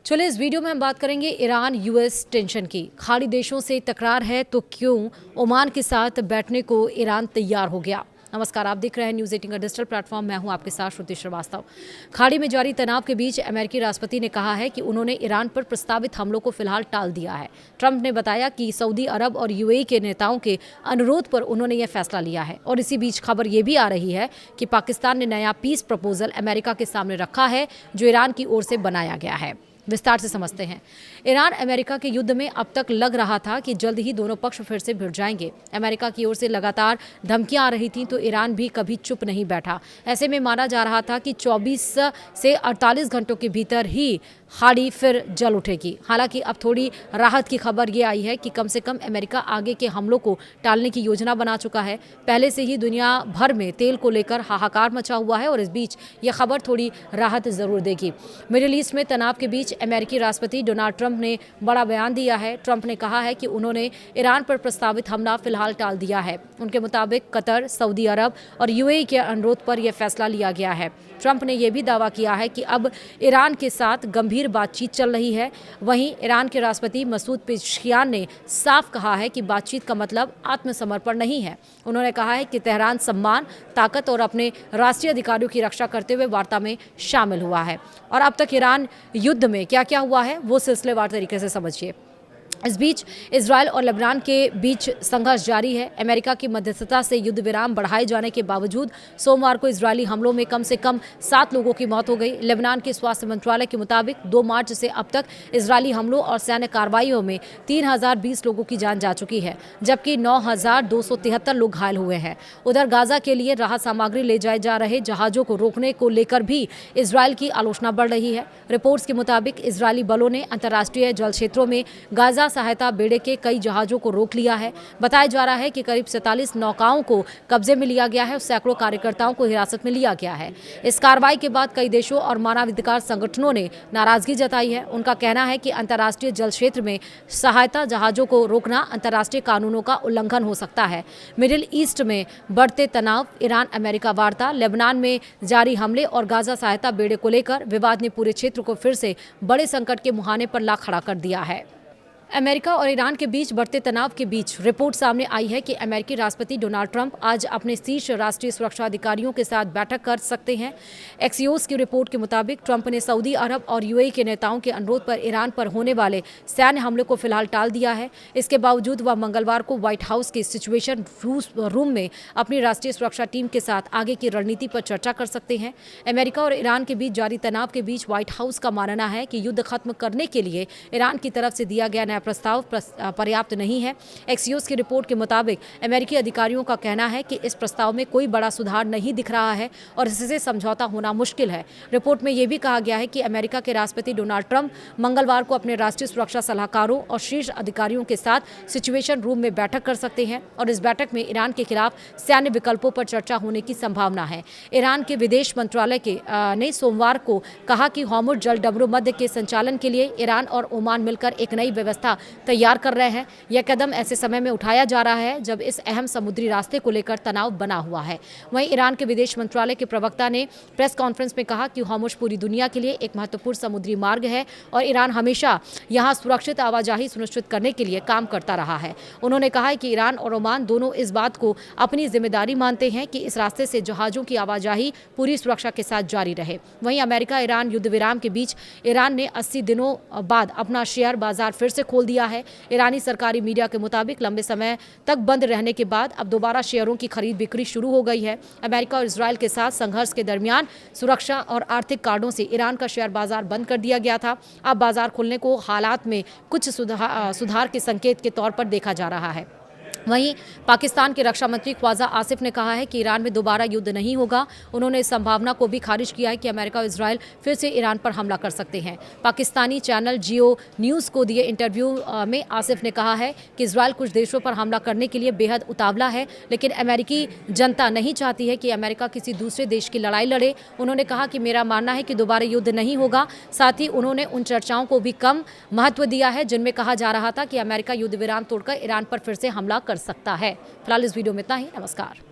चलिए इस वीडियो में हम बात करेंगे ईरान यूएस टेंशन की। खाड़ी देशों से तकरार है तो क्यों ओमान के साथ बैठने को ईरान तैयार हो गया। नमस्कार, आप देख रहे हैं न्यूज़ 18 का डिजिटल प्लेटफॉर्म। मैं हूं आपके साथ श्रुति श्रीवास्तव। खाड़ी में जारी तनाव के बीच अमेरिकी राष्ट्रपति ने कहा है कि उन्होंने ईरान पर प्रस्तावित हमलों को फिलहाल टाल दिया है। ट्रंप ने बताया कि सऊदी अरब और यूएई के नेताओं के अनुरोध पर उन्होंने यह फैसला लिया है। और इसी बीच खबर यह भी आ रही है कि पाकिस्तान ने नया पीस प्रपोजल अमेरिका के सामने रखा है जो ईरान की ओर से बनाया गया है। विस्तार से समझते हैं। ईरान अमेरिका के युद्ध में अब तक लग रहा था कि जल्द ही दोनों पक्ष फिर से भिड़ जाएंगे। अमेरिका की ओर से लगातार धमकियां आ रही थीं तो ईरान भी कभी चुप नहीं बैठा। ऐसे में माना जा रहा था कि 24 से 48 घंटों के भीतर ही खाड़ी फिर जल उठेगी। हालांकि अब थोड़ी राहत की खबर ये आई है कि कम से कम अमेरिका आगे के हमलों को टालने की योजना बना चुका है। पहले से ही दुनिया भर में तेल को लेकर हाहाकार मचा हुआ है और इस बीच यह खबर थोड़ी राहत जरूर देगी। मिडिल ईस्ट में तनाव के बीच अमेरिकी राष्ट्रपति डोनाल्ड ट्रंप ने बड़ा बयान दिया है। ट्रंप ने कहा है कि उन्होंने ईरान पर प्रस्तावित हमला फिलहाल टाल दिया है। उनके मुताबिक कतर, सऊदी अरब और यूएई के अनुरोध पर यह फैसला लिया गया है। ट्रंप ने यह भी दावा किया है कि अब ईरान के साथ गंभीर बातचीत चल रही है। वहीं ईरान के राष्ट्रपति मसूद पेज़ेश्कियान ने साफ कहा है कि बातचीत का मतलब आत्मसमर्पण नहीं है। उन्होंने कहा है कि तेहरान सम्मान, ताकत और अपने राष्ट्रीय अधिकारों की रक्षा करते हुए वार्ता में शामिल हुआ है। और अब तक ईरान युद्ध में क्या क्या हुआ है वो सिलसिलेवार तरीके से समझिए। इस बीच इजरायल और लेबनान के बीच संघर्ष जारी है। अमेरिका की मध्यस्थता से युद्ध विराम बढ़ाए जाने के बावजूद सोमवार को इजरायली हमलों में कम से कम 7 लोगों की मौत हो गई। लेबनान के स्वास्थ्य मंत्रालय के मुताबिक 2 मार्च से अब तक इजरायली हमलों और सैन्य कार्रवाइयों में 3020 लोगों की जान जा चुकी है, जबकि 9273 लोग घायल हुए हैं। उधर गाजा के लिए राहत सामग्री ले जाए जा रहे जहाजों को रोकने को लेकर भी इजरायल की आलोचना बढ़ रही है। रिपोर्ट्स के मुताबिक इजरायली बलों ने अंतर्राष्ट्रीय जल क्षेत्रों में गाजा सहायता बेड़े के कई जहाजों को रोक लिया है। बताया जा रहा है कि करीब 47 नौकाओं को कब्जे में लिया गया है और सैकड़ों कार्यकर्ताओं को हिरासत में लिया गया है। इस कार्रवाई के बाद कई देशों और मानवाधिकार संगठनों ने नाराजगी जताई है। उनका कहना है कि अंतर्राष्ट्रीय जल क्षेत्र में सहायता जहाजों को रोकना अंतर्राष्ट्रीय कानूनों का उल्लंघन हो सकता है। मिडिल ईस्ट में बढ़ते तनाव, ईरान अमेरिका वार्ता, लेबनान में जारी हमले और गाजा सहायता बेड़े को लेकर विवाद ने पूरे क्षेत्र को फिर से बड़े संकट के मुहाने पर ला खड़ा कर दिया है। अमेरिका और ईरान के बीच बढ़ते तनाव के बीच रिपोर्ट सामने आई है कि अमेरिकी राष्ट्रपति डोनाल्ड ट्रंप आज अपने शीर्ष राष्ट्रीय सुरक्षा अधिकारियों के साथ बैठक कर सकते हैं। एक्सियोस की रिपोर्ट के मुताबिक ट्रंप ने सऊदी अरब और यूएई के नेताओं के अनुरोध पर ईरान पर होने वाले सैन्य हमले को फिलहाल टाल दिया है। इसके बावजूद वह मंगलवार को व्हाइट हाउस के सिचुएशन रूम में अपनी राष्ट्रीय सुरक्षा टीम के साथ आगे की रणनीति पर चर्चा कर सकते हैं। अमेरिका और ईरान के बीच जारी तनाव के बीच व्हाइट हाउस का मानना है कि युद्ध खत्म करने के लिए ईरान की तरफ से दिया गया प्रस्ताव पर्याप्त नहीं है। एक्सियोस की रिपोर्ट के मुताबिक अमेरिकी अधिकारियों का कहना है कि इस प्रस्ताव में कोई बड़ा सुधार नहीं दिख रहा है और इससे समझौता होना मुश्किल है। रिपोर्ट में यह भी कहा गया है कि अमेरिका के राष्ट्रपति डोनाल्ड ट्रंप मंगलवार को अपने राष्ट्रीय सुरक्षा सलाहकारों और शीर्ष अधिकारियों के साथ सिचुएशन रूम में बैठक कर सकते हैं और इस बैठक में ईरान के खिलाफ सैन्य विकल्पों पर चर्चा होने की संभावना है। ईरान के विदेश मंत्रालय ने सोमवार को कहा कि हॉर्मुज़ जल डबरू मध्य के संचालन के लिए ईरान और ओमान मिलकर एक नई व्यवस्था तैयार कर रहे हैं। यह कदम ऐसे समय में उठाया जा रहा है जब इस अहम समुद्री रास्ते को लेकर तनाव बना हुआ है। वहीं ईरान के विदेश मंत्रालय के प्रवक्ता ने प्रेस कॉन्फ्रेंस में कहा कि हॉर्मुज़ पूरी दुनिया के लिए एक महत्वपूर्ण समुद्री मार्ग है और ईरान हमेशा यहां सुरक्षित आवाजाही सुनिश्चित करने के लिए काम करता रहा है। उन्होंने कहा कि ईरान और ओमान दोनों इस बात को अपनी जिम्मेदारी मानते हैं कि इस रास्ते से जहाजों की आवाजाही पूरी सुरक्षा के साथ जारी रहे। वहीं अमेरिका ईरान युद्ध विराम के बीच ईरान ने 80 दिनों बाद अपना शेयर बाजार फिर से खोल दिया है। ईरानी सरकारी मीडिया के मुताबिक लंबे समय तक बंद रहने के बाद अब दोबारा शेयरों की खरीद बिक्री शुरू हो गई है। अमेरिका और इजरायल के साथ संघर्ष के दरमियान सुरक्षा और आर्थिक कारणों से ईरान का शेयर बाजार बंद कर दिया गया था। अब बाजार खुलने को हालात में कुछ सुधार के संकेत के तौर पर देखा जा रहा है। वहीं पाकिस्तान के रक्षा मंत्री ख्वाजा आसिफ ने कहा है कि ईरान में दोबारा युद्ध नहीं होगा। उन्होंने इस संभावना को भी खारिज किया है कि अमेरिका और इजरायल फिर से ईरान पर हमला कर सकते हैं। पाकिस्तानी चैनल जियो न्यूज़ को दिए इंटरव्यू में आसिफ ने कहा है कि इजरायल कुछ देशों पर हमला करने के लिए बेहद उतावला है, लेकिन अमेरिकी जनता नहीं चाहती है कि अमेरिका किसी दूसरे देश की लड़ाई लड़े। उन्होंने कहा कि मेरा मानना है कि दोबारा युद्ध नहीं होगा। साथ ही उन्होंने उन चर्चाओं को भी कम महत्व दिया है जिनमें कहा जा रहा था कि अमेरिका युद्ध विराम तोड़कर ईरान पर फिर से हमला कर सकता है। फिलहाल इस वीडियो में इतना ही। नमस्कार।